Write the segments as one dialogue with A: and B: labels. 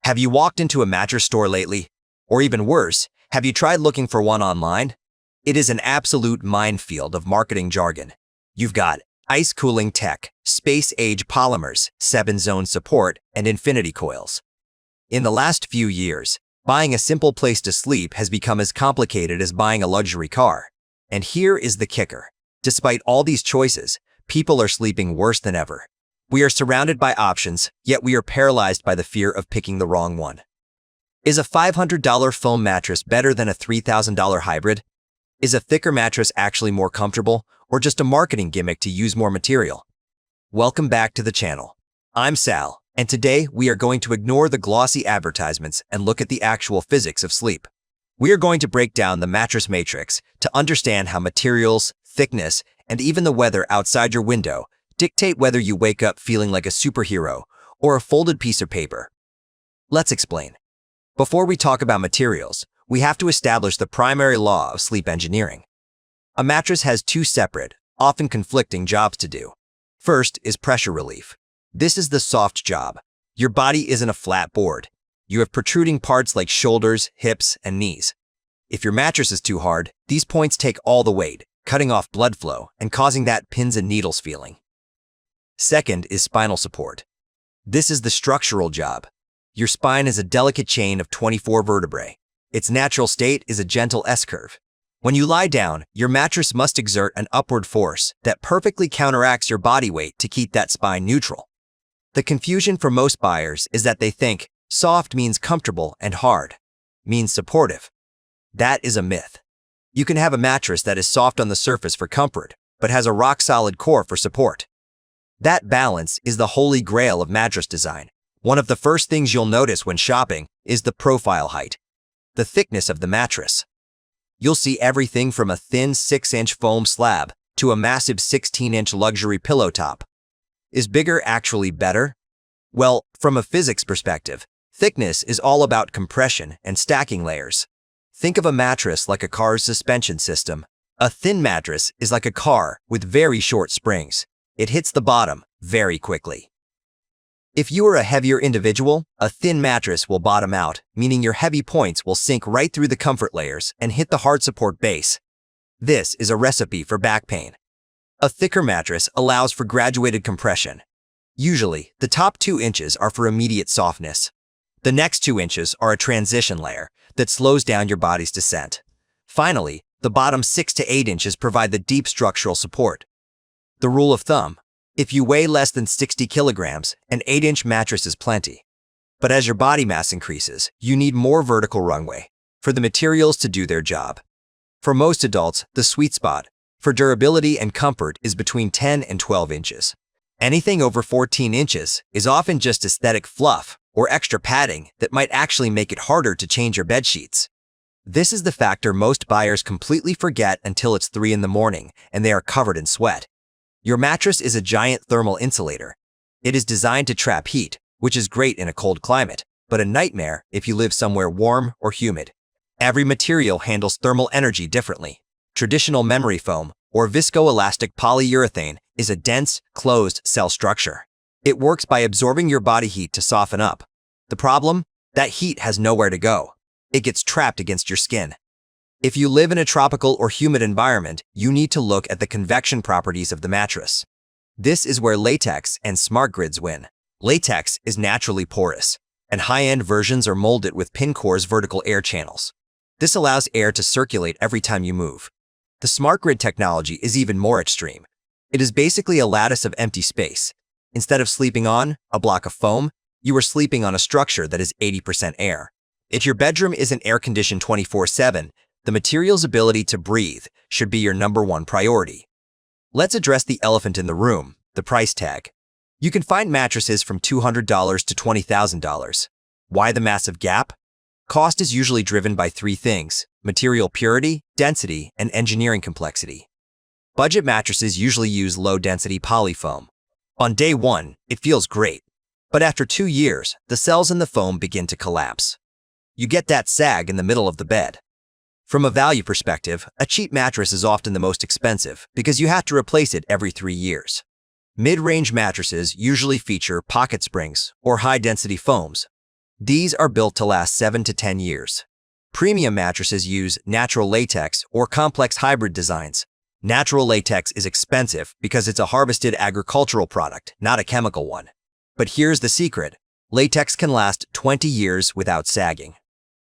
A: Have you walked into a mattress store lately? Or even worse, have you tried looking for one online? It is an absolute minefield of marketing jargon. You've got ice cooling tech, space-age polymers, 7-zone support, and infinity coils. In the last few years, buying a simple place to sleep has become as complicated as buying a luxury car. And here is the kicker. Despite all these choices, people are sleeping worse than ever. We are surrounded by options, yet we are paralyzed by the fear of picking the wrong one. Is a $500 foam mattress better than a $3,000 hybrid? Is a thicker mattress actually more comfortable, or just a marketing gimmick to use more material? Welcome back to the channel. I'm Sal, and today we are going to ignore the glossy advertisements and look at the actual physics of sleep. We are going to break down the Mattress Matrix to understand how materials, thickness, and even the weather outside your window dictate whether you wake up feeling like a superhero or a folded piece of paper. Let's explain. Before we talk about materials, we have to establish the primary law of sleep engineering. A mattress has two separate, often conflicting jobs to do. First is pressure relief. This is the soft job. Your body isn't a flat board. You have protruding parts like shoulders, hips, and knees. If your mattress is too hard, these points take all the weight, cutting off blood flow and causing that pins and needles feeling. Second is spinal support. This is the structural job. Your spine is a delicate chain of 24 vertebrae. Its natural state is a gentle S-curve. When you lie down, your mattress must exert an upward force that perfectly counteracts your body weight to keep that spine neutral. The confusion for most buyers is that they think soft means comfortable and hard means supportive. That is a myth. You can have a mattress that is soft on the surface for comfort, but has a rock-solid core for support. That balance is the holy grail of mattress design. One of the first things you'll notice when shopping is the profile height, the thickness of the mattress. You'll see everything from a thin 6-inch foam slab to a massive 16-inch luxury pillow top. Is bigger actually better? Well, from a physics perspective, thickness is all about compression and stacking layers. Think of a mattress like a car's suspension system. A thin mattress is like a car with very short springs. It hits the bottom very quickly. If you are a heavier individual, a thin mattress will bottom out, meaning your heavy points will sink right through the comfort layers and hit the hard support base. This is a recipe for back pain. A thicker mattress allows for graduated compression. Usually, the top 2 inches are for immediate softness. The next 2 inches are a transition layer that slows down your body's descent. Finally, the bottom 6 to 8 inches provide the deep structural support. The rule of thumb: if you weigh less than 60 kilograms, an 8-inch mattress is plenty. But as your body mass increases, you need more vertical runway for the materials to do their job. For most adults, the sweet spot for durability and comfort is between 10 and 12 inches. Anything over 14 inches is often just aesthetic fluff or extra padding that might actually make it harder to change your bed sheets. This is the factor most buyers completely forget until it's 3 in the morning and they are covered in sweat. Your mattress is a giant thermal insulator. It is designed to trap heat, which is great in a cold climate, but a nightmare if you live somewhere warm or humid. Every material handles thermal energy differently. Traditional memory foam or viscoelastic polyurethane is a dense, closed cell structure. It works by absorbing your body heat to soften up. The problem? That heat has nowhere to go. It gets trapped against your skin. If you live in a tropical or humid environment, you need to look at the convection properties of the mattress. This is where latex and SmartGRIDs win. Latex is naturally porous, and high-end versions are molded with pin cores vertical air channels. This allows air to circulate every time you move. The SmartGRID technology is even more extreme. It is basically a lattice of empty space. Instead of sleeping on a block of foam, you are sleeping on a structure that is 80% air. If your bedroom isn't air-conditioned 24/7, the material's ability to breathe should be your #1 priority. Let's address the elephant in the room, the price tag. You can find mattresses from $200 to $20,000. Why the massive gap? Cost is usually driven by 3 things: material purity, density, and engineering complexity. Budget mattresses usually use low-density polyfoam. On day 1, it feels great, but after 2 years, the cells in the foam begin to collapse. You get that sag in the middle of the bed. From a value perspective, a cheap mattress is often the most expensive because you have to replace it every 3 years. Mid-range mattresses usually feature pocket springs or high-density foams. These are built to last 7 to 10 years. Premium mattresses use natural latex or complex hybrid designs. Natural latex is expensive because it's a harvested agricultural product, not a chemical one. But here's the secret. Latex can last 20 years without sagging.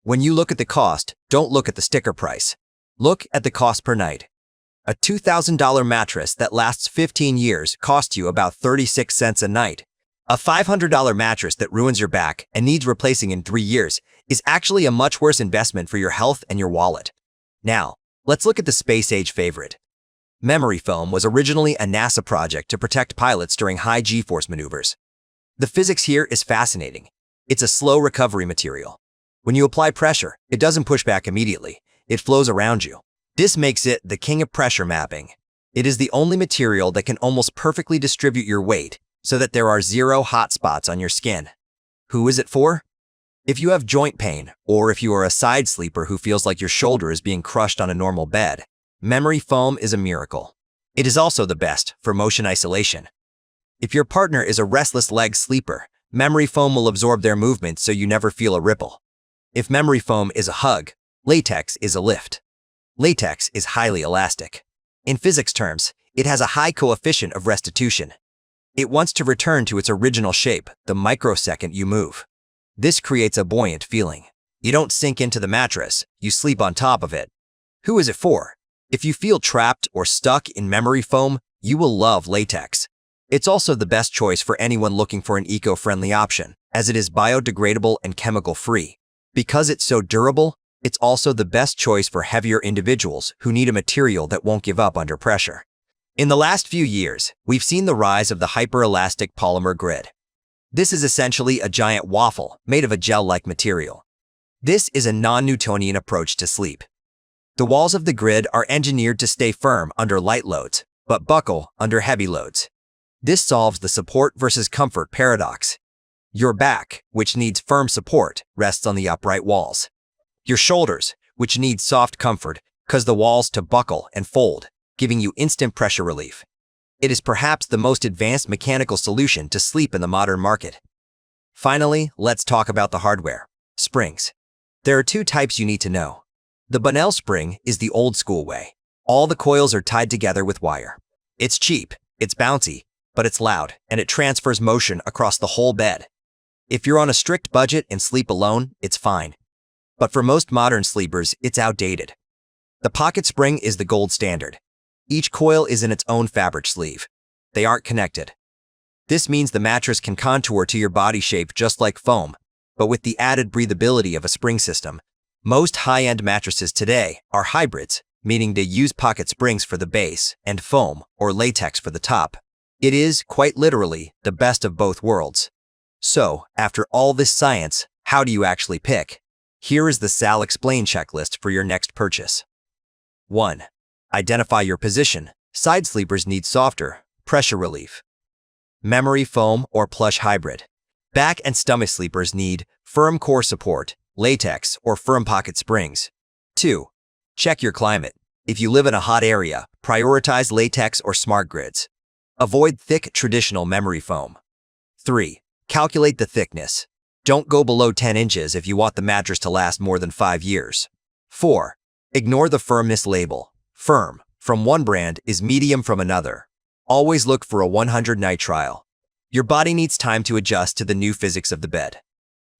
A: When you look at the cost, don't look at the sticker price. Look at the cost per night. A $2,000 mattress that lasts 15 years costs you about 36 cents a night. A $500 mattress that ruins your back and needs replacing in 3 years is actually a much worse investment for your health and your wallet. Now, let's look at the space-age favorite. Memory foam was originally a NASA project to protect pilots during high G-force maneuvers. The physics here is fascinating. It's a slow recovery material. When you apply pressure, it doesn't push back immediately. It flows around you. This makes it the king of pressure mapping. It is the only material that can almost perfectly distribute your weight so that there are 0 hot spots on your skin. Who is it for? If you have joint pain, or if you are a side sleeper who feels like your shoulder is being crushed on a normal bed, memory foam is a miracle. It is also the best for motion isolation. If your partner is a restless leg sleeper, memory foam will absorb their movement so you never feel a ripple. If memory foam is a hug, latex is a lift. Latex is highly elastic. In physics terms, it has a high coefficient of restitution. It wants to return to its original shape the microsecond you move. This creates a buoyant feeling. You don't sink into the mattress, you sleep on top of it. Who is it for? If you feel trapped or stuck in memory foam, you will love latex. It's also the best choice for anyone looking for an eco-friendly option, as it is biodegradable and chemical-free. Because it's so durable, it's also the best choice for heavier individuals who need a material that won't give up under pressure. In the last few years, we've seen the rise of the hyperelastic polymer grid. This is essentially a giant waffle made of a gel-like material. This is a non-Newtonian approach to sleep. The walls of the grid are engineered to stay firm under light loads, but buckle under heavy loads. This solves the support versus comfort paradox. Your back, which needs firm support, rests on the upright walls. Your shoulders, which need soft comfort, cause the walls to buckle and fold, giving you instant pressure relief. It is perhaps the most advanced mechanical solution to sleep in the modern market. Finally, let's talk about the hardware. Springs. There are 2 types you need to know. The Bonnell spring is the old school way. All the coils are tied together with wire. It's cheap, it's bouncy, but it's loud, and it transfers motion across the whole bed. If you're on a strict budget and sleep alone, it's fine. But for most modern sleepers, it's outdated. The pocket spring is the gold standard. Each coil is in its own fabric sleeve. They aren't connected. This means the mattress can contour to your body shape just like foam, but with the added breathability of a spring system. Most high-end mattresses today are hybrids, meaning they use pocket springs for the base and foam or latex for the top. It is, quite literally, the best of both worlds. So, after all this science, how do you actually pick? Here is the Sal Explain checklist for your next purchase. 1. Identify your position. Side sleepers need softer, pressure relief. Memory foam or plush hybrid. Back and stomach sleepers need firm core support, latex or firm pocket springs. 2. Check your climate. If you live in a hot area, prioritize latex or SmartGRIDs. Avoid thick traditional memory foam. 3. Calculate the thickness. Don't go below 10 inches if you want the mattress to last more than 5 years. 4. Ignore the firmness label. Firm from one brand is medium from another. Always look for a 100-night trial. Your body needs time to adjust to the new physics of the bed.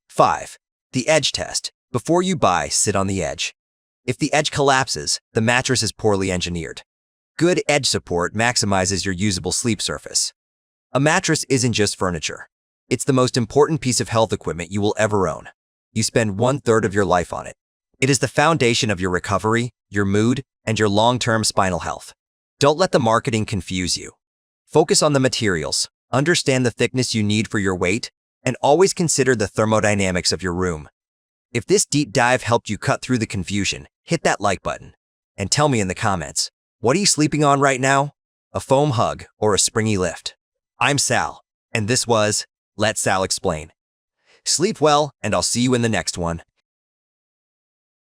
A: 5. The edge test. Before you buy, sit on the edge. If the edge collapses, the mattress is poorly engineered. Good edge support maximizes your usable sleep surface. A mattress isn't just furniture. It's the most important piece of health equipment you will ever own. You spend 1/3 of your life on it. It is the foundation of your recovery, your mood, and your long-term spinal health. Don't let the marketing confuse you. Focus on the materials, understand the thickness you need for your weight, and always consider the thermodynamics of your room. If this deep dive helped you cut through the confusion, hit that like button. And tell me in the comments, what are you sleeping on right now? A foam hug or a springy lift? I'm Sal, and this was Let Sal Explain. Sleep well, and I'll see you in the next one.